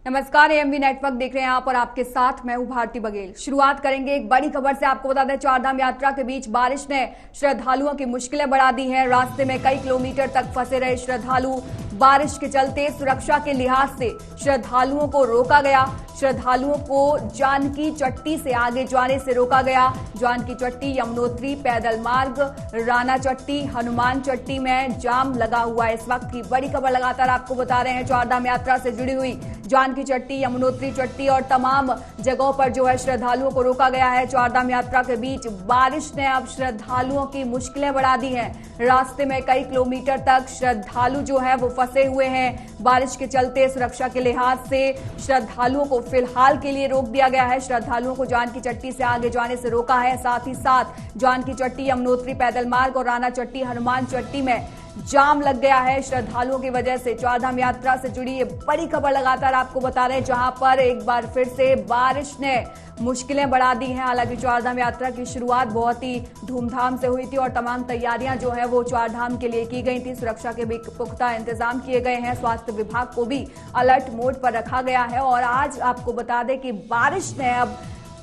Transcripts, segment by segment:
नमस्कार, AMV network देख रहे हैं आप और आपके साथ मैं हूं भारती बघेल। शुरुआत करेंगे एक बड़ी खबर से। आपको बता दें, चारधाम यात्रा के बीच बारिश ने श्रद्धालुओं की मुश्किलें बढ़ा दी हैं। रास्ते में कई किलोमीटर तक फंसे रहे श्रद्धालु। बारिश के चलते सुरक्षा के लिहाज से श्रद्धालुओं को रोका गया। श्रद्धालुओं को जानकी चट्टी से आगे जाने से रोका गया। जानकी चट्टी, यमुनोत्री पैदल मार्ग, राना चट्टी, हनुमान चट्टी में जाम लगा हुआ है। इस वक्त की बड़ी खबर लगातार आपको बता रहे हैं। चारधाम यात्रा से जुड़ी हुई जानकी चट्टी, यमुनोत्री चट्टी और तमाम जगहों पर जो है श्रद्धालुओं को रोका गया है। चारधाम यात्रा के बीच बारिश ने अब श्रद्धालुओं की मुश्किलें बढ़ा दी हैं। रास्ते में कई किलोमीटर तक श्रद्धालु जो है वो फंसे हुए हैं। बारिश के चलते सुरक्षा के लिहाज से श्रद्धालुओं को फिलहाल के लिए रोक दिया गया है। श्रद्धालुओं को जानकी चट्टी से आगे जाने से रोका है। साथ ही साथ जानकी चट्टी, यमुनोत्री पैदल मार्ग और राना चट्टी, हनुमान चट्टी में जाम लग गया है श्रद्धालुओं की वजह से। चारधाम यात्रा से जुड़ी ये बड़ी खबर लगातार आपको बता रहे हैं, जहां पर एक बार फिर से बारिश ने मुश्किलें बढ़ा दी हैं। हालांकि चारधाम यात्रा की शुरुआत बहुत ही धूमधाम से हुई थी और तमाम तैयारियां जो है वो चारधाम के लिए की गई थी। सुरक्षा के भी पुख्ता इंतजाम किए गए हैं। स्वास्थ्य विभाग को भी अलर्ट मोड पर रखा गया है। और आज आपको बता दें कि बारिश ने अब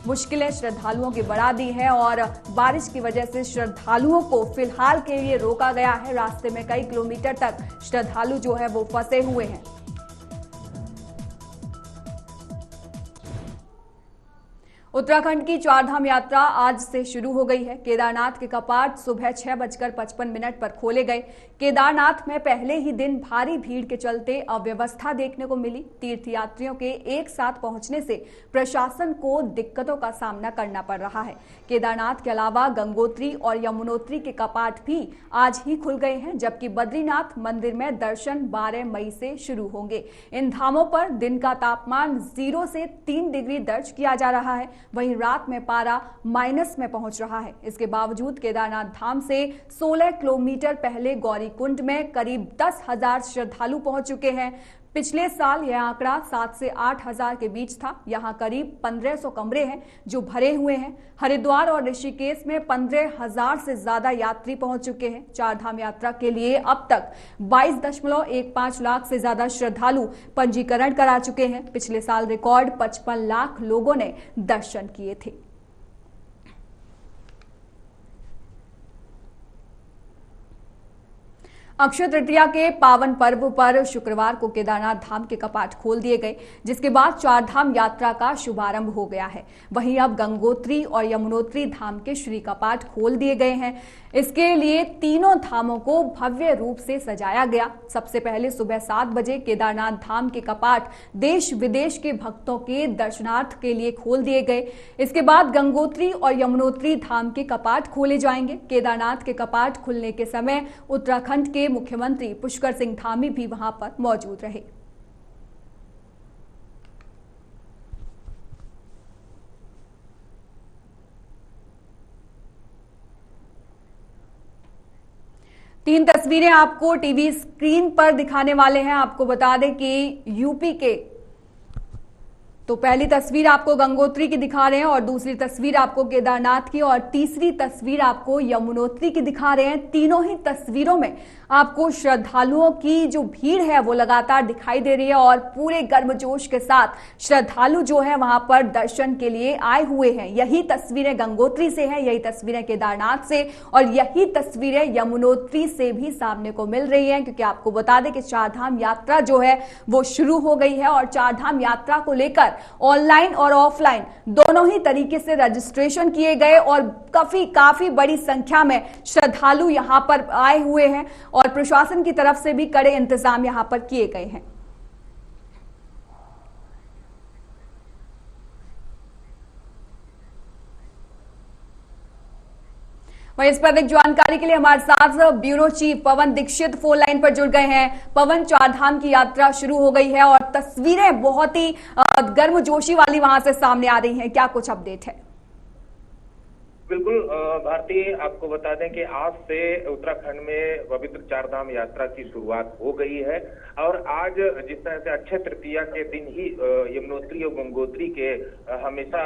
मुश्किलें श्रद्धालुओं की बढ़ा दी है और बारिश की वजह से श्रद्धालुओं को फिलहाल के लिए रोका गया है। रास्ते में कई किलोमीटर तक श्रद्धालु जो है वो फंसे हुए हैं। उत्तराखंड की चारधाम यात्रा आज से शुरू हो गई है। केदारनाथ के कपाट सुबह 6:55 पर खोले गए। केदारनाथ में पहले ही दिन भारी भीड़ के चलते अव्यवस्था देखने को मिली। तीर्थयात्रियों के एक साथ पहुंचने से प्रशासन को दिक्कतों का सामना करना पड़ रहा है। केदारनाथ के अलावा गंगोत्री और यमुनोत्री के कपाट भी आज ही खुल गए हैं, जबकि बद्रीनाथ मंदिर में दर्शन 12 मई से शुरू होंगे। इन धामों पर दिन का तापमान 0 से 3 डिग्री दर्ज किया जा रहा है। वहीं रात में पारा माइनस में पहुंच रहा है। इसके बावजूद केदारनाथ धाम से 16 किलोमीटर पहले गौरीकुंड में करीब 10,000 श्रद्धालु पहुंच चुके हैं। पिछले साल यह आंकड़ा 7 से 8,000 के बीच था। यहां करीब 1500 कमरे हैं जो भरे हुए हैं। हरिद्वार और ऋषिकेश में 15,000 से ज्यादा यात्री पहुंच चुके हैं। चारधाम यात्रा के लिए अब तक 22.15 लाख से ज्यादा श्रद्धालु पंजीकरण करा चुके हैं। पिछले साल रिकॉर्ड 55 लाख लोगों ने दर्शन किए थे। अक्षय तृतीया के पावन पर्व पर शुक्रवार को केदारनाथ धाम के कपाट खोल दिए गए, जिसके बाद चारधाम यात्रा का शुभारंभ हो गया है। वहीं अब गंगोत्री और यमुनोत्री धाम के श्री कपाट खोल दिए गए हैं। इसके लिए तीनों धामों को भव्य रूप से सजाया गया। सबसे पहले सुबह 7 बजे केदारनाथ धाम के कपाट देश विदेश के भक्तों के दर्शनार्थ के लिए खोल दिए गए। इसके बाद गंगोत्री और यमुनोत्री धाम के कपाट खोले जाएंगे। केदारनाथ के कपाट खुलने के समय उत्तराखंड के मुख्यमंत्री पुष्कर सिंह धामी भी वहां पर मौजूद रहे। तीन तस्वीरें आपको टीवी स्क्रीन पर दिखाने वाले हैं। आपको बता दें कि यूपी के तो पहली तस्वीर आपको गंगोत्री की दिखा रहे हैं और दूसरी तस्वीर आपको केदारनाथ की और तीसरी तस्वीर आपको यमुनोत्री की दिखा रहे हैं। तीनों ही तस्वीरों में आपको श्रद्धालुओं की जो भीड़ है वो लगातार दिखाई दे रही है और पूरे गर्मजोश के साथ श्रद्धालु जो है वहां पर दर्शन के लिए आए हुए हैं। यही तस्वीरें गंगोत्री से हैं, यही तस्वीरें केदारनाथ से और यही तस्वीरें यमुनोत्री से भी सामने को मिल रही हैं, क्योंकि आपको बता दें कि चारधाम यात्रा जो है वो शुरू हो गई है और चारधाम यात्रा को लेकर ऑनलाइन और ऑफलाइन दोनों ही तरीके से रजिस्ट्रेशन किए गए और काफी बड़ी संख्या में श्रद्धालु यहां पर आए हुए हैं और प्रशासन की तरफ से भी कड़े इंतजाम यहां पर किए गए हैं। वहीं इस पर अधिक जानकारी के लिए हमारे साथ ब्यूरो चीफ पवन दीक्षित फोन लाइन पर जुड़ गए हैं। पवन, चारधाम की यात्रा शुरू हो गई है और तस्वीरें बहुत ही गर्मजोशी वाली वहां से सामने आ रही हैं, क्या कुछ अपडेट है? बिल्कुल भारती, आपको बता दें कि आज से उत्तराखंड में पवित्र चारधाम यात्रा की शुरुआत हो गई है। और आज जिस तरह से अक्षय तृतीया के दिन ही यमुनोत्री और गंगोत्री के हमेशा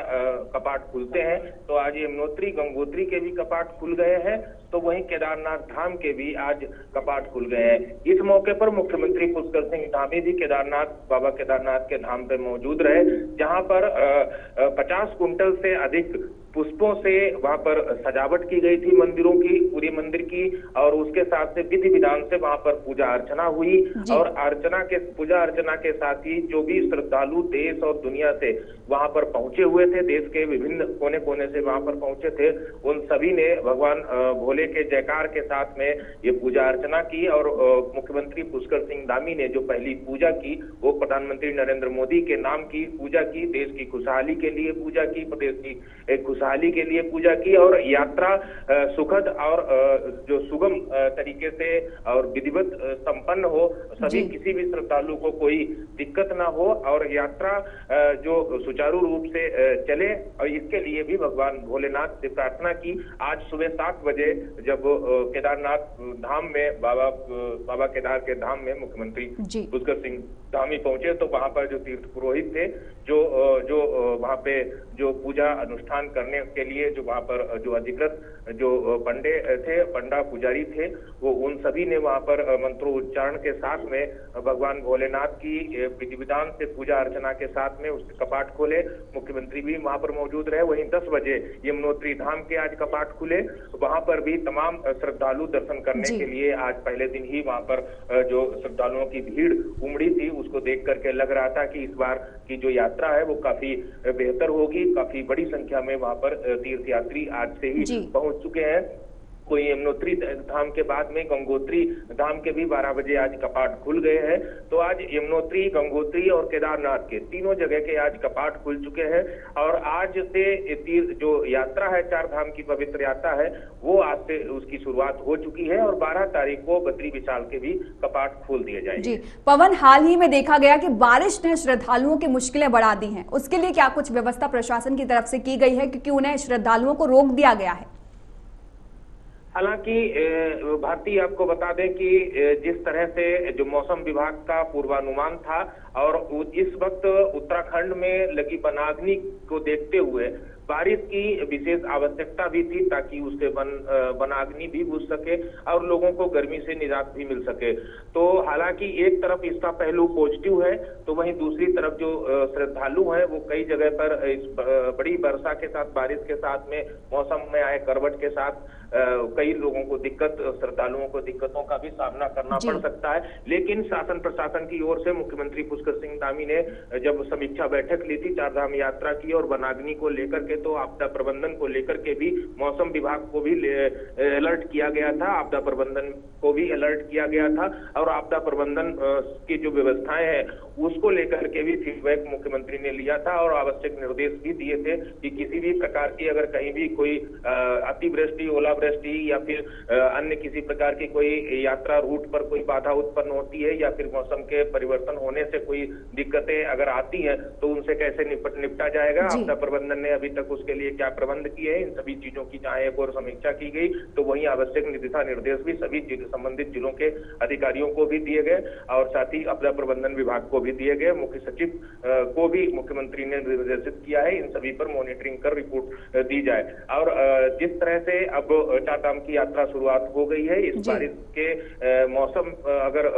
कपाट खुलते हैं, तो आज यमुनोत्री गंगोत्री के भी कपाट खुल गए हैं, तो वहीं केदारनाथ धाम के भी आज कपाट खुल गए हैं। इस मौके पर मुख्यमंत्री पुष्कर सिंह धामी भी बाबा केदारनाथ के धाम पे मौजूद रहे, जहां पर 50 कुंटल से अधिक पुष्पों से वहां पर सजावट की गई थी मंदिरों की, पूरी मंदिर की, और उसके साथ से विधि विधान से वहां पर पूजा अर्चना हुई। और पूजा अर्चना के साथ ही जो भी श्रद्धालु देश और दुनिया से वहां पर पहुंचे हुए थे, देश के विभिन्न कोने कोने से वहां पर पहुंचे थे, उन सभी ने भगवान भोले के जयकार के साथ में ये पूजा अर्चना की। और मुख्यमंत्री पुष्कर सिंह धामी ने जो पहली पूजा की वो प्रधानमंत्री नरेंद्र मोदी के नाम की पूजा की, देश की खुशहाली के लिए पूजा की, प्रदेश की एक खुशहाली के लिए पूजा की। और यात्रा सुखद और जो सुगम तरीके से और विधिवत संपन्न हो, सभी किसी भी श्रद्धालु को कोई दिक्कत ना हो और यात्रा जो सुचारू रूप से चले, और इसके लिए भी भगवान भोलेनाथ से प्रार्थना की। आज सुबह 7 बजे जब केदारनाथ धाम में बाबा केदार के धाम में मुख्यमंत्री पुष्कर सिंह धामी पहुंचे, तो वहां पर जो तीर्थ पुरोहित थे, जो वहां पे जो पूजा अनुष्ठान करने के लिए जो वहां पर जो अधिकृत जो पंडा पुजारी थे, वो उन सभी ने वहां पर मंत्रोच्चारण के साथ में भगवान भोलेनाथ की विधि विधान से पूजा अर्चना के साथ में उसके कपाट खोले। मुख्यमंत्री भी वहां पर मौजूद रहे। वहीं 10 बजे यमुनोत्री धाम के आज कपाट खुले, वहां पर भी तमाम श्रद्धालु दर्शन करने के लिए आज पहले दिन ही वहां पर जो श्रद्धालुओं की भीड़ उमड़ी थी, उसको देख करके लग रहा था कि इस बार की जो यात्रा है वो काफी बेहतर होगी। काफी बड़ी संख्या में वहां पर तीर्थयात्री आज से ही पहुंच चुके हैं। कोई यमुनोत्री धाम के बाद में गंगोत्री धाम के भी 12 बजे आज कपाट खुल गए हैं। तो आज यमुनोत्री, गंगोत्री और केदारनाथ के तीनों जगह के आज कपाट खुल चुके हैं। और आज से जो यात्रा है, चार धाम की पवित्र यात्रा है, वो आज से उसकी शुरुआत हो चुकी है और 12 तारीख को बद्री विशाल के भी कपाट खोल दिए जाएंगे। जी पवन, हाल ही में देखा गया कि बारिश ने श्रद्धालुओं की मुश्किलें बढ़ा दी हैं, उसके लिए क्या कुछ व्यवस्था प्रशासन की तरफ से की गई है, क्योंकि उन्हें श्रद्धालुओं को रोक दिया गया है? हालांकि भारती, आपको बता दें कि जिस तरह से जो मौसम विभाग का पूर्वानुमान था और इस वक्त उत्तराखंड में लगी वनाग्नि को देखते हुए बारिश की विशेष आवश्यकता भी थी, ताकि उससे वनाग्नि भी बुझ सके और लोगों को गर्मी से निजात भी मिल सके। तो हालांकि एक तरफ इसका पहलू पॉजिटिव है, तो वहीं दूसरी तरफ जो श्रद्धालु हैं वो कई जगह पर इस बड़ी वर्षा के साथ, बारिश के साथ में मौसम में आए करवट के साथ कई लोगों को श्रद्धालुओं को दिक्कतों का भी सामना करना पड़ सकता है। लेकिन शासन प्रशासन की ओर से मुख्यमंत्री पुष्कर सिंह धामी ने जब समीक्षा बैठक ली थी चारधाम यात्रा की और वनाग्नि को लेकर के, तो आपदा प्रबंधन को लेकर के भी मौसम विभाग को भी अलर्ट किया गया था, आपदा प्रबंधन को भी अलर्ट किया गया था। और आपदा प्रबंधन की जो व्यवस्थाएं हैं उसको लेकर के भी फीडबैक मुख्यमंत्री ने लिया था और आवश्यक निर्देश भी दिए थे कि किसी भी प्रकार की अगर कहीं भी कोई अतिवृष्टि, ओलावृष्टि या फिर अन्य किसी प्रकार की कोई यात्रा रूट पर कोई बाधा उत्पन्न होती है या फिर मौसम के परिवर्तन होने से कोई दिक्कतें अगर आती हैं, तो उनसे कैसे निपटा जाएगा। आपदा प्रबंधन ने अभी तक उसके लिए क्या प्रबंध किए हैं, इन सभी चीजों की जहां एक और समीक्षा की गई, तो वहीं आवश्यक दिशा निर्देश भी सभी संबंधित जिलों के अधिकारियों को भी दिए गए और साथ ही आपदा प्रबंधन विभाग को भी दिए गए। मुख्य सचिव को भी मुख्यमंत्री ने निर्देशित किया है इन सभी पर मॉनिटरिंग कर रिपोर्ट दी जाए। और जिस तरह से अब चारधाम की यात्रा शुरुआत हो गई है, इस बारिश के मौसम अगर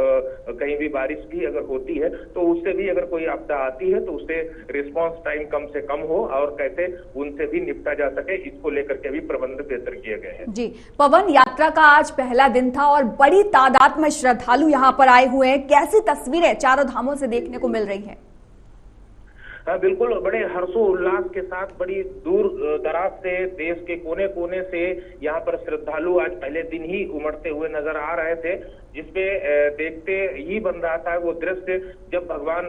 कहीं भी बारिश भी अगर होती है तो उससे भी अगर कोई आपदा आती है तो उससे रिस्पांस टाइम कम से कम हो और कैसे उनसे भी निपटा जा सके, इसको लेकर के भी प्रबंध बेहतर किए गए हैं। जी पवन, यात्रा का आज पहला दिन था और बड़ी तादाद में श्रद्धालु यहाँ पर आए हुए हैं, कैसी तस्वीरें चारों धामों से देखने को मिल रही है? बिल्कुल, बड़े हर्षोल्लास के साथ बड़ी दूर दराज से, देश के कोने कोने से यहाँ पर श्रद्धालु आज पहले दिन ही उमड़ते हुए नजर आ रहे थे, जिसपे देखते ही बन रहा था वो दृश्य जब भगवान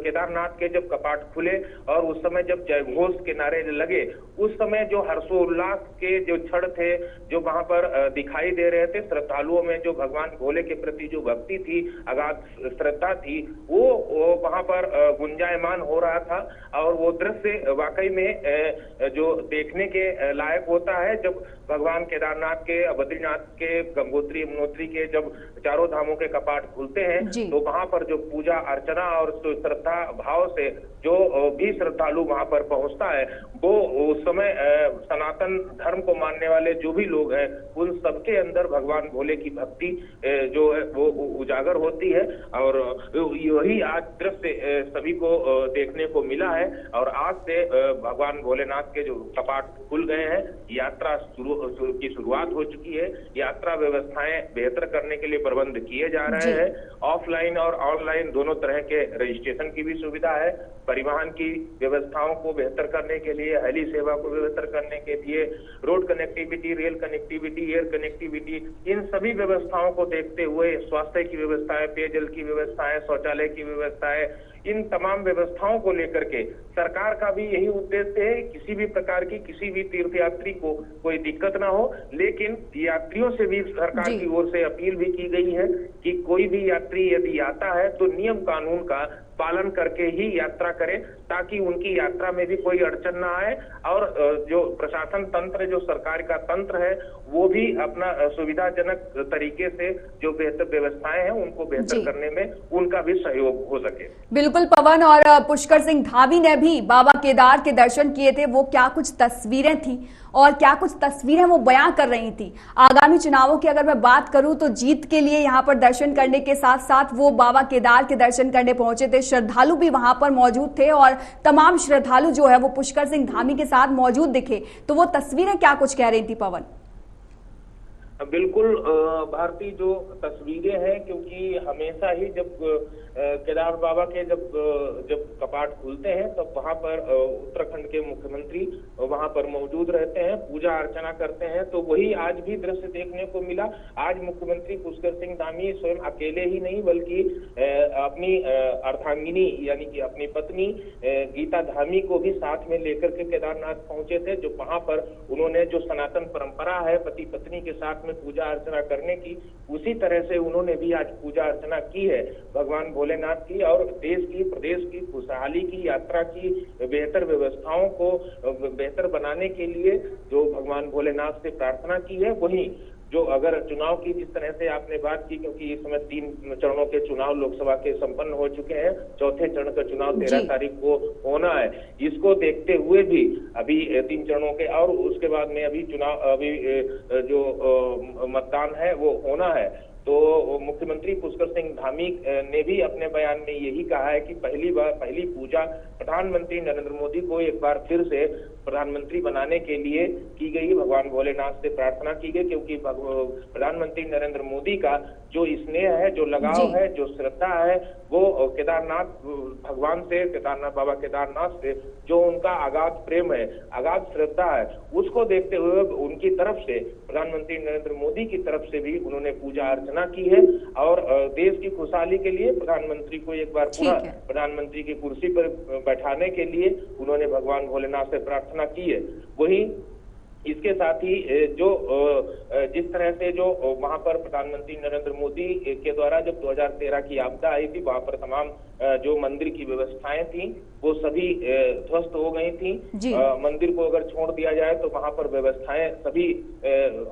केदारनाथ के जब कपाट खुले और उस समय जब जयघोष के नारे लगे, उस समय जो हर्षोल्लास के जो क्षण थे जो वहां पर दिखाई दे रहे थे, श्रद्धालुओं में जो भगवान भोले के प्रति जो भक्ति थी, अगाध श्रद्धा थी, वो वहां पर गुंजायमान हो रहा रहा था और वो दृश्य वाकई में जो देखने के लायक होता है, जब भगवान केदारनाथ के, बद्रीनाथ के, गंगोत्री यमुनोत्री के जब चारों धामों के कपाट खुलते हैं तो वहां पर जो पूजा अर्चना और श्रद्धा भाव से जो भी श्रद्धालु वहां पर पहुंचता है, वो उस समय सनातन धर्म को मानने वाले जो भी लोग हैं उन सबके अंदर भगवान भोले की भक्ति जो है वो उजागर होती है। और यही आज दृश्य सभी को देखने को मिला है। और आज से भगवान भोलेनाथ के जो कपाट खुल गए हैं, यात्रा की शुरुआत हो चुकी है। यात्रा व्यवस्थाएं बेहतर करने के लिए प्रबंध किए जा रहे हैं। ऑफलाइन और ऑनलाइन दोनों तरह के रजिस्ट्रेशन की भी सुविधा है। परिवहन की व्यवस्थाओं को बेहतर करने के लिए, हेली सेवा को बेहतर करने के लिए, road connectivity, rail connectivity, air connectivity, इन सभी व्यवस्थाओं को देखते हुए स्वास्थ्य की व्यवस्थाएं, पेयजल की व्यवस्थाएं, शौचालय की व्यवस्थाएं, इन तमाम व्यवस्थाओं को लेकर के सरकार का भी यही उद्देश्य है, किसी भी प्रकार की किसी भी तीर्थयात्री को कोई दिक्कत ना हो। लेकिन यात्रियों से भी सरकार की ओर से अपील भी की गई है कि कोई भी यात्री यदि आता है तो नियम कानून का पालन करके ही यात्रा करें, ताकि उनकी यात्रा में भी कोई अड़चन ना आए। और जो प्रशासन तंत्र, जो सरकार का तंत्र है, वो भी अपना सुविधाजनक तरीके से जो बेहतर व्यवस्थाएं हैं उनको बेहतर करने में उनका भी सहयोग हो सके। बिल्कुल पवन, और पुष्कर सिंह धामी ने भी बाबा केदार के दर्शन किए थे। वो क्या कुछ तस्वीरें थी और क्या कुछ तस्वीरें वो बयां कर रही थी। आगामी चुनावों की अगर मैं बात करूं तो जीत के लिए यहां पर दर्शन करने के साथ साथ वो बाबा केदार के दर्शन करने पहुंचे थे। श्रद्धालु भी वहां पर मौजूद थे और तमाम श्रद्धालु जो है वो पुष्कर सिंह धामी के साथ मौजूद दिखे। तो वो तस्वीरें क्या कुछ कह रही थी पवन? बिल्कुल भारती, जो तस्वीरें हैं, क्योंकि हमेशा ही जब केदार बाबा के जब कपाट खुलते हैं तब वहां पर उत्तराखंड के मुख्यमंत्री वहां पर मौजूद रहते हैं, पूजा अर्चना करते हैं। तो वही आज भी दृश्य देखने को मिला। आज मुख्यमंत्री पुष्कर सिंह धामी स्वयं अकेले ही नहीं बल्कि अपनी अर्धांगिनी यानी कि अपनी पत्नी गीता धामी को भी साथ में लेकर के केदारनाथ पहुंचे थे, जो वहां पर उन्होंने जो सनातन परंपरा है पति पत्नी के साथ में पूजा अर्चना करने की, उसी तरह से उन्होंने भी आज पूजा अर्चना की है भगवान भोलेनाथ की। और देश की, प्रदेश की खुशहाली की, यात्रा की बेहतर व्यवस्थाओं को बेहतर बनाने के लिए जो भगवान भोलेनाथ से प्रार्थना की है। वहीं जो अगर चुनाव की जिस तरह से आपने बात की, क्योंकि इस समय 3 चरणों के चुनाव लोकसभा के संपन्न हो चुके हैं, चौथे चरण का चुनाव 13 तारीख को होना है। इसको देखते हुए भी अभी 3 चरणों के और उसके बाद में अभी चुनाव, अभी जो मतदान है वो होना है। तो मुख्यमंत्री पुष्कर सिंह धामी ने भी अपने बयान में यही कहा है कि पहली पूजा प्रधानमंत्री नरेंद्र मोदी को एक बार फिर से प्रधानमंत्री बनाने के लिए की गई, भगवान भोलेनाथ से प्रार्थना की गई, क्योंकि प्रधानमंत्री नरेंद्र मोदी का जो स्नेह है, जो लगाव है, जो श्रद्धा है, वो केदारनाथ भगवान से, केदारनाथ बाबा केदारनाथ से जो उनका अगाध प्रेम है, अगाध श्रद्धा है, उसको देखते हुए उनकी तरफ से, प्रधानमंत्री नरेंद्र मोदी की तरफ से भी उन्होंने पूजा अर्चना की है। और देश की खुशहाली के लिए प्रधानमंत्री को एक बार पुनः प्रधानमंत्री की कुर्सी पर बैठाने के लिए उन्होंने भगवान भोलेनाथ से प्रार्थना की है। वही इसके साथ ही जो जिस तरह से जो वहां पर प्रधानमंत्री नरेंद्र मोदी के द्वारा जब 2013 की आपदा आई थी, वहां पर तमाम जो मंदिर की व्यवस्थाएं थी वो सभी ध्वस्त हो गई थी। मंदिर को अगर छोड़ दिया जाए तो वहां पर व्यवस्थाएं सभी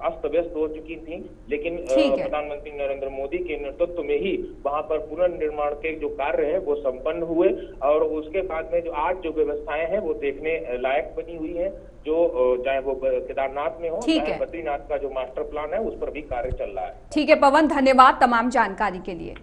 अस्त व्यस्त हो चुकी थी, लेकिन प्रधानमंत्री नरेंद्र मोदी के नेतृत्व में ही वहां पर पुनर्निर्माण के जो कार्य है वो संपन्न हुए। और उसके बाद में जो आज जो व्यवस्थाएं हैं वो देखने लायक बनी हुई है, जो चाहे वो केदारनाथ में हो, चाहे बद्रीनाथ का जो मास्टर प्लान है उस पर भी कार्य चल रहा है। ठीक है पवन, धन्यवाद तमाम जानकारी के लिए।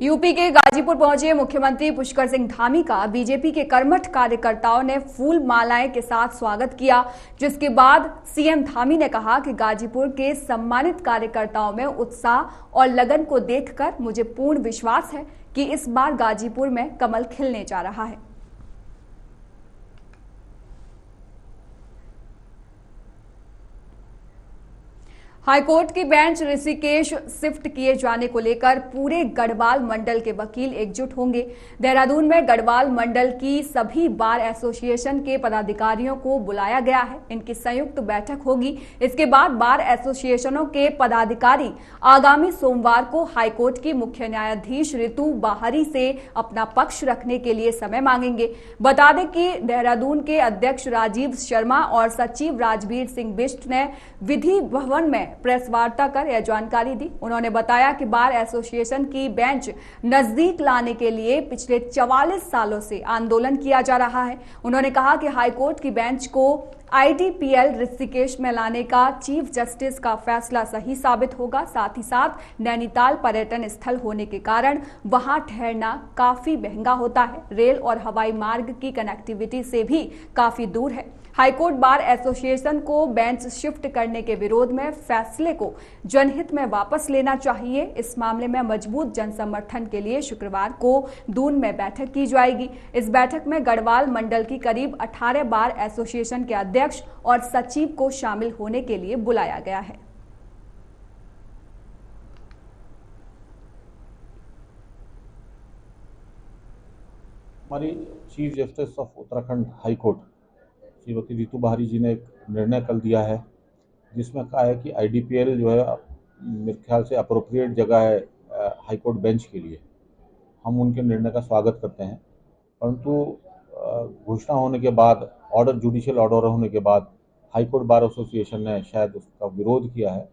यूपी के गाजीपुर पहुंचे मुख्यमंत्री पुष्कर सिंह धामी का बीजेपी के कर्मठ कार्यकर्ताओं ने फूल मालाएं के साथ स्वागत किया, जिसके बाद सीएम धामी ने कहा कि गाजीपुर के सम्मानित कार्यकर्ताओं में उत्साह और लगन को देखकर मुझे पूर्ण विश्वास है कि इस बार गाजीपुर में कमल खिलने जा रहा है। हाईकोर्ट की बेंच ऋषिकेश शिफ्ट किए जाने को लेकर पूरे गढ़वाल मंडल के वकील एकजुट होंगे। देहरादून में गढ़वाल मंडल की सभी बार एसोसिएशन के पदाधिकारियों को बुलाया गया है। इनकी संयुक्त बैठक होगी। इसके बाद बार एसोसिएशनों के पदाधिकारी आगामी सोमवार को हाईकोर्ट की मुख्य न्यायाधीश ऋतु बाहरी से अपना पक्ष रखने के लिए समय मांगेंगे। बता दें कि देहरादून के अध्यक्ष राजीव शर्मा और सचिव राजवीर सिंह बिष्ट ने विधि भवन में प्रेस वार्ता कर यह जानकारी दी। उन्होंने बताया कि बार एसोसिएशन की बेंच नजदीक लाने के लिए पिछले 44 सालों से आंदोलन किया जा रहा है। उन्होंने कहा कि हाईकोर्ट की बेंच को आईडीपीएल ऋषिकेश में लाने का चीफ जस्टिस का फैसला सही साबित होगा। साथ ही साथ नैनीताल पर्यटन स्थल होने के कारण वहां ठहरना काफी महंगा होता है। रेल और हवाई मार्ग की कनेक्टिविटी से भी काफी दूर है। हाईकोर्ट बार एसोसिएशन को बेंच शिफ्ट करने के विरोध में फैसले को जनहित में वापस लेना चाहिए। इस मामले में मजबूत जनसमर्थन के लिए शुक्रवार को दून में बैठक की जाएगी। इस बैठक में गढ़वाल मंडल की करीब 18 बार एसोसिएशन के अध्यक्ष और सचिव को शामिल होने के लिए बुलाया गया है। हमारी chief justice of Uttarakhand high court Shrimati Ritu Bahri ji ने एक निर्णय कल दिया है, जिसमें कहा है कि आईडीपीएल जो है मेरे ख्याल से अप्रोप्रिएट जगह है हाई कोर्ट बेंच के लिए। हम उनके निर्णय का स्वागत करते हैं, परंतु घोषणा होने के बाद, जुडिशियल ऑर्डर होने के बाद हाई कोर्ट बार एसोसिएशन ने शायद उसका विरोध किया है,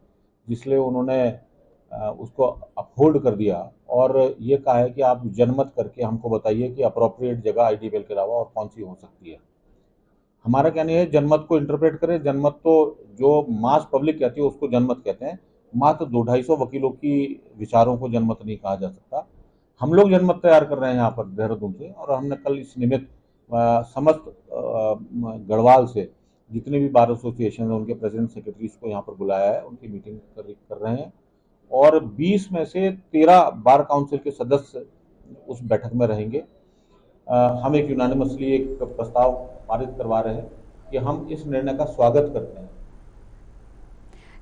जिसलिए उन्होंने उसको अपहोल्ड कर दिया और ये कहा है कि आप जनमत करके हमको बताइए कि अप्रोप्रिएट जगह आईडीपीएल के अलावा और कौन सी हो सकती है। हमारा कहना है जनमत को इंटरप्रेट करें। जनमत तो जो मास पब्लिक कहती है उसको जनमत कहते हैं। मात्र 200-250 वकीलों की विचारों को जनमत नहीं कहा जा सकता। हम लोग जनमत तैयार कर रहे हैं यहाँ पर देहरादून से, और हमने कल इस निमित्त समस्त गढ़वाल से जितने भी बार एसोसिएशन है उनके प्रेसिडेंट सेक्रेटरीज को यहाँ पर बुलाया है। उनकी मीटिंग कर रहे हैं और 20 में से 13 बार काउंसिल के सदस्य उस बैठक में रहेंगे। हम एक यूनानिमसली एक प्रस्ताव पारित करवा रहे हैं कि हम इस निर्णय का स्वागत करते हैं।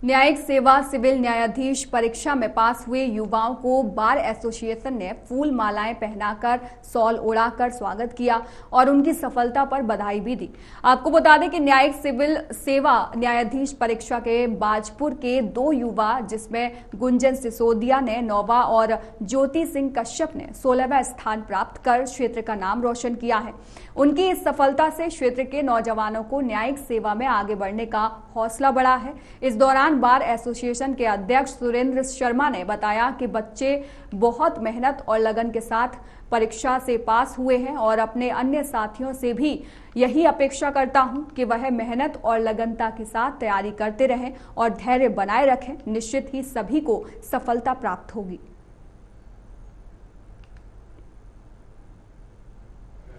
न्यायिक सेवा सिविल न्यायाधीश परीक्षा में पास हुए युवाओं को बार एसोसिएशन ने फूल मालाएं पहनाकर शॉल उड़ाकर स्वागत किया और उनकी सफलता पर बधाई भी दी। आपको बता दें कि न्यायिक सिविल सेवा न्यायाधीश परीक्षा के बाजपुर के 2 युवा, जिसमें गुंजन सिसोदिया ने 9वां और ज्योति सिंह कश्यप ने 16वां स्थान प्राप्त कर क्षेत्र का नाम रोशन किया है। उनकी इस सफलता से क्षेत्र के नौजवानों को न्यायिक सेवा में आगे बढ़ने का हौसला बढ़ा है। इस दौरान बार एसोसिएशन के अध्यक्ष सुरेंद्र शर्मा ने बताया कि बच्चे बहुत मेहनत और लगन के साथ परीक्षा से पास हुए हैं और अपने अन्य साथियों से भी यही अपेक्षा करता हूं कि वह मेहनत और लगनता के साथ तैयारी करते रहें और धैर्य बनाए रखें। निश्चित ही सभी को सफलता प्राप्त होगी।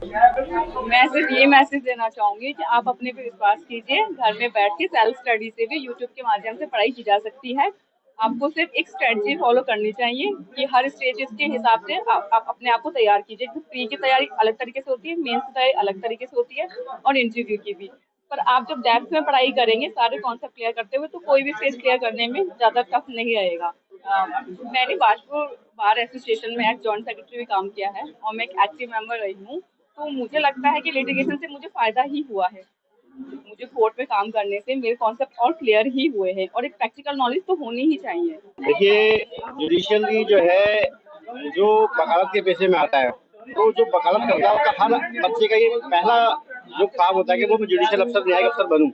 मैं सिर्फ ये मैसेज देना चाहूंगी कि आप अपने पे विश्वास कीजिए। घर में बैठ के सेल्फ स्टडी से भी यूट्यूब के माध्यम से पढ़ाई की जा सकती है। आपको सिर्फ एक स्ट्रेटजी फॉलो करनी चाहिए कि हर स्टेजेस के हिसाब से आप अपने आप को तैयार कीजिए। प्री की तैयारी अलग तरीके से होती है, मेंस की तैयारी अलग तरीके से होती है और इंटरव्यू की भी। पर आप जब डेप्थ में पढ़ाई करेंगे सारे कॉन्सेप्ट क्लियर करते हुए, तो कोई भी स्टेज क्लियर करने में ज्यादा टफ नहीं रहेगा। मैंने बाजपुर बार एसोसिएशन में जॉइंट सेक्रेटरी भी काम किया है और मैं एक एक्टिव मेंबर रही हूँ। तो मुझे लगता है कि लिटिगेशन से मुझे फायदा ही हुआ है। मुझे कोर्ट में काम करने से मेरे कॉन्सेप्ट और क्लियर ही हुए हैं और एक प्रैक्टिकल नॉलेज तो होनी ही चाहिए। देखिए, जुडिशियली जो है, जो वकालत के पेशे में आता है, तो जो वकालत करता है उसका हर बच्चे का ये पहला जो ख्वाब होता है कि वो मैं जुडिशियल अफसर, न्यायिक अफसर बनूं।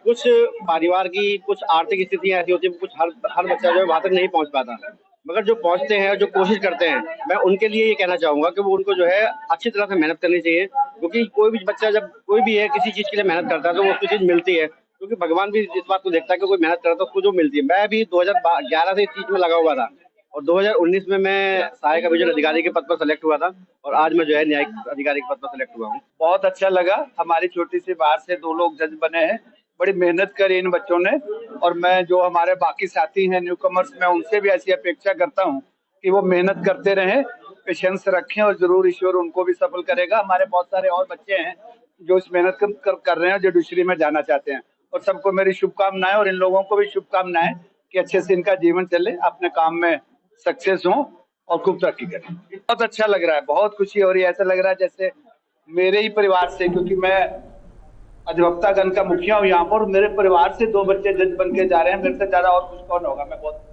कुछ परिवार की कुछ आर्थिक स्थितियां ऐसी होती है, कुछ हर बच्चा जो है वहां तक नहीं पहुंच पाता, मगर जो पहुंचते हैं, जो कोशिश करते हैं, मैं उनके लिए ये कहना चाहूंगा कि वो उनको जो है अच्छी तरह से मेहनत करनी चाहिए। क्योंकि कोई भी बच्चा, जब कोई भी है किसी चीज के लिए मेहनत करता है तो वो उसको चीज मिलती है, क्योंकि भगवान भी इस बात को देखता है कि कोई मेहनत करता है तो उसको जो मिलती है। मैं भी 2011 से इस चीज में लगा हुआ था और 2019 में मैं सहायक अभियोजन अधिकारी के पद पर सेलेक्ट हुआ था और आज मैं जो है न्यायिक अधिकारी के पद पर सेलेक्ट हुआ हूँ। बहुत अच्छा लगा। हमारी छोटी सी बार से 2 लोग जज बने हैं। बड़ी मेहनत करी इन बच्चों ने और मैं जो हमारे बाकी साथी हैं न्यू कमर्स, मैं उनसे भी ऐसी अपेक्षा करता हूँ कि वो मेहनत करते रहें, पेशेंस रखें और जरूर ईश्वर उनको भी सफल करेगा। हमारे बहुत सारे और बच्चे हैं जो इस मेहनत कर रहे हैं, जो जुडिशरी में जाना चाहते हैं, और सबको मेरी शुभकामनाएं और इन लोगों को भी शुभकामनाएं कि अच्छे से इनका जीवन चले, अपने काम में सक्सेस हो और खूब तरक्की करें। बहुत अच्छा लग रहा है, बहुत खुशी हो रही है। ऐसा लग रहा है जैसे मेरे ही परिवार से, क्योंकि मैं अधिवक्तागण का मुखिया हूँ यहाँ पर, मेरे परिवार से 2 बच्चे जज बन के जा रहे हैं। मेरे से ज्यादा और कुछ कौन होगा। मैं बहुत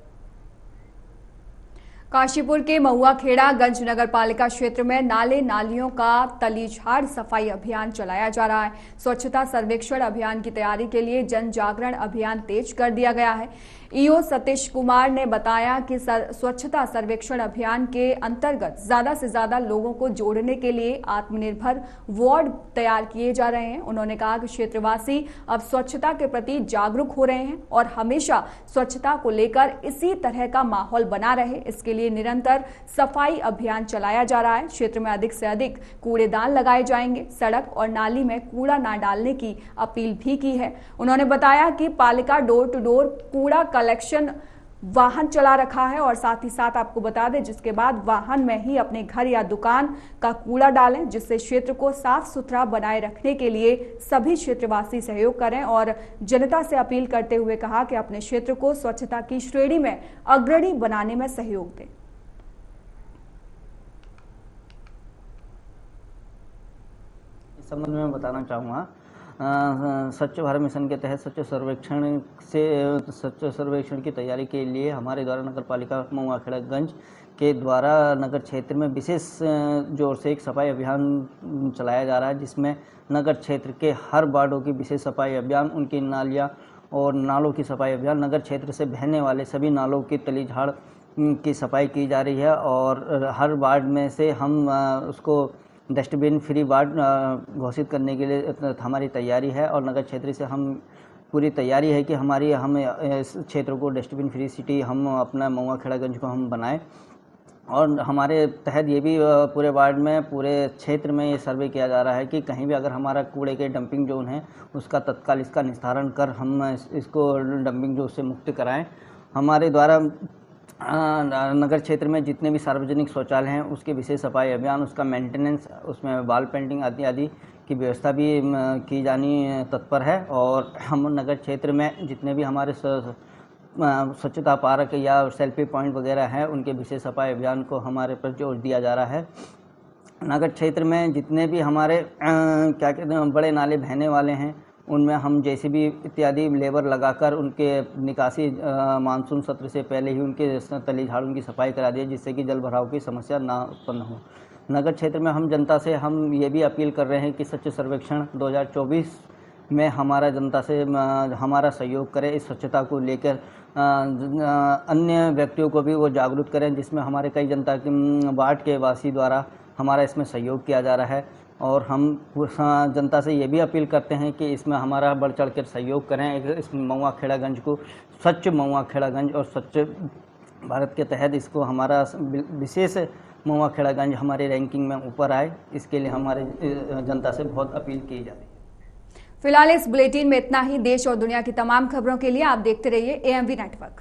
काशीपुर के महुआखेड़ा गंज नगर पालिका क्षेत्र में नाले नालियों का तलीझाड़ सफाई अभियान चलाया जा रहा है। स्वच्छता सर्वेक्षण अभियान की तैयारी के लिए जन जागरण अभियान तेज कर दिया गया है। ईओ सतीश कुमार ने बताया कि स्वच्छता सर्वेक्षण अभियान के अंतर्गत ज्यादा से ज्यादा लोगों को जोड़ने के लिए आत्मनिर्भर वार्ड तैयार किए जा रहे हैं। उन्होंने कहा कि क्षेत्रवासी अब स्वच्छता के प्रति जागरूक हो रहे हैं और हमेशा स्वच्छता को लेकर इसी तरह का माहौल बना रहे, इसके लिए निरंतर सफाई अभियान चलाया जा रहा है। क्षेत्र में अधिक से अधिक कूड़ेदान लगाए जाएंगे। सड़क और नाली में कूड़ा न डालने की अपील भी की है। उन्होंने बताया कि पालिका डोर टू डोर कूड़ा कलेक्शन वाहन चला रखा है और साथ ही साथ आपको बता दें जिसके बाद वाहन में ही अपने घर या दुकान का कूड़ा डालें, जिससे क्षेत्र को साफ सुथरा बनाए रखने के लिए सभी क्षेत्रवासी सहयोग करें। और जनता से अपील करते हुए कहा कि अपने क्षेत्र को स्वच्छता की श्रेणी में अग्रणी बनाने में सहयोग दें। इस संबंध में मैं बताना चाहूँगा, स्वच्छ भारत मिशन के तहत स्वच्छ सर्वेक्षण की तैयारी के लिए हमारे द्वारा नगर पालिका महुआखेड़ागंज के द्वारा नगर क्षेत्र में विशेष जोर से एक सफाई अभियान चलाया जा रहा है, जिसमें नगर क्षेत्र के हर वार्डों की विशेष सफाई अभियान, उनकी नालियाँ और नालों की सफाई अभियान, नगर क्षेत्र से बहने वाले सभी नालों की तलीझाड़ की सफाई की जा रही है। और हर वार्ड में से हम उसको डस्टबिन फ्री वार्ड घोषित करने के लिए हमारी तैयारी है। और नगर क्षेत्र से हम पूरी तैयारी है कि हम इस क्षेत्र को डस्टबिन फ्री सिटी हम अपना महुआखेड़ागंज को हम बनाएं। और हमारे तहत ये भी पूरे वार्ड में, पूरे क्षेत्र में ये सर्वे किया जा रहा है कि कहीं भी अगर हमारा कूड़े के डंपिंग जोन है उसका तत्काल इसका निस्तारण कर हम इसको डंपिंग जोन से मुक्त कराएं। हमारे द्वारा नगर क्षेत्र में जितने भी सार्वजनिक शौचालय हैं उसके विशेष सफाई अभियान, उसका मेंटेनेंस, उसमें वॉल पेंटिंग आदि की व्यवस्था भी की जानी तत्पर है। और हम नगर क्षेत्र में जितने भी हमारे स्वच्छता पार्क या सेल्फी पॉइंट वगैरह हैं उनके विशेष सफाई अभियान को हमारे पर जोर दिया जा रहा है। नगर क्षेत्र में जितने भी हमारे क्या कहते हैं बड़े नाले बहने वाले हैं उनमें हम जेसीबी इत्यादि लेबर लगाकर उनके निकासी मानसून सत्र से पहले ही उनके तलीझाड़ों की सफाई करा दिए, जिससे कि जल भराव की समस्या ना उत्पन्न हो। नगर क्षेत्र में हम जनता से हम ये भी अपील कर रहे हैं कि स्वच्छ सर्वेक्षण 2024 में हमारा जनता से हमारा सहयोग करें, इस स्वच्छता को लेकर अन्य व्यक्तियों को भी वो जागरूक करें, जिसमें हमारे कई जनता के वार्ड के वासी द्वारा हमारा इसमें सहयोग किया जा रहा है। और हम जनता से ये भी अपील करते हैं कि इसमें हमारा बढ़ चढ़ कर सहयोग करें। इस महुआखेड़ागंज को स्वच्छ महुआखेड़ागंज और स्वच्छ भारत के तहत इसको हमारा विशेष महुआखेड़ागंज हमारी रैंकिंग में ऊपर आए, इसके लिए हमारे जनता से बहुत अपील की जा रही है। फिलहाल इस बुलेटिन में इतना ही। देश और दुनिया की तमाम खबरों के लिए आप देखते रहिए AMV नेटवर्क।